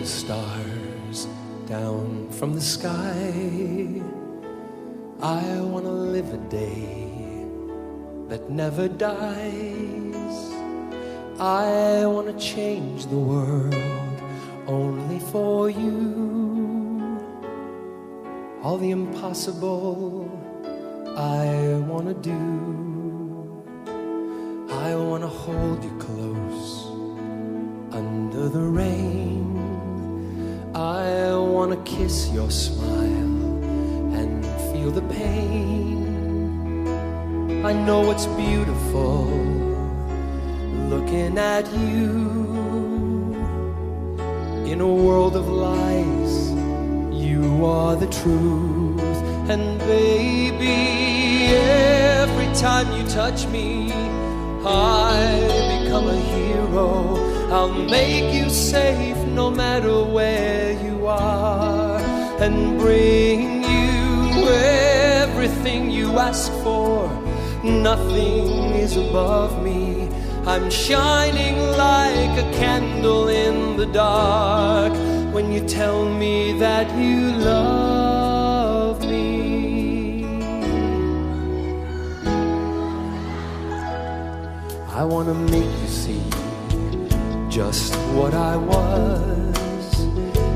stars down from the sky. I wanna live a day that never dies. I wanna change the world only for you. All the impossible I wanna do. I wanna hold you close under the rain. I wanna kiss your smile and feel the pain. I know it's beautiful looking at you. In a world of lies, you are the truth. And baby, every time you touch me, I become a hero. I'll make you safe no matter where you are, and bring you everything you ask for. Nothing is above me. I'm shining like a candle in the dark when you tell me that you love me. I wanna make you see just what I was,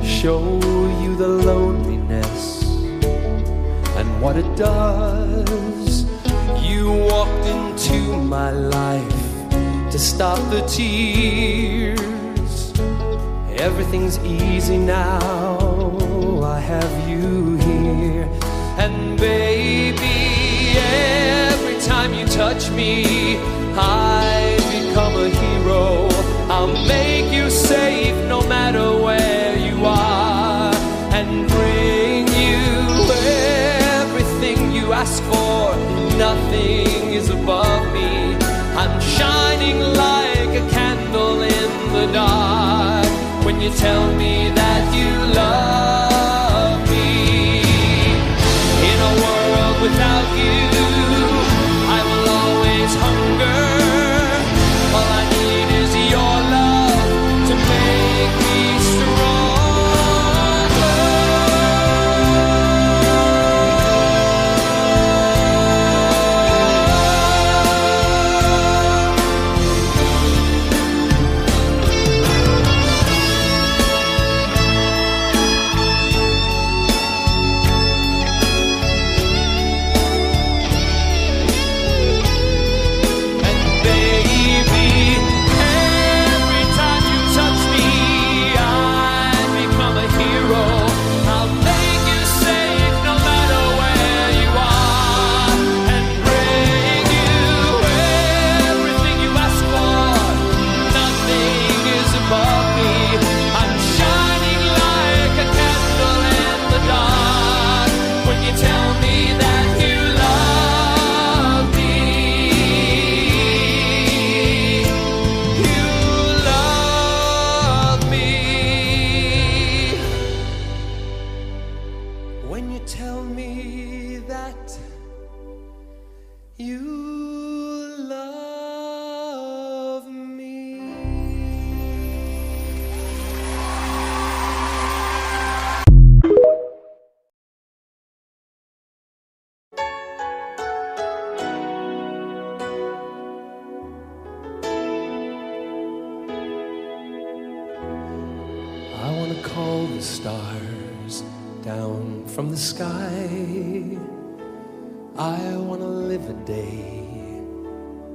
show you the loneliness and what it does. You walked into my life to stop the tears. Everything's easy now, I have you here. And baby, every time you touch me, I become a hero. I'll make you safe no matter where you are, and bring you everything you ask for. Nothing is above me. I'm shining like a candle in the dark when you tell me that you love me. In a world without you, I will always hunger. All I need is your love to make me call the stars down from the sky. I wanna live a day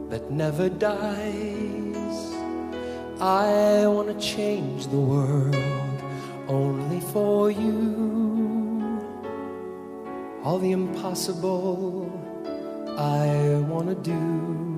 that never dies. I wanna change the world only for you. All the impossible I wanna do.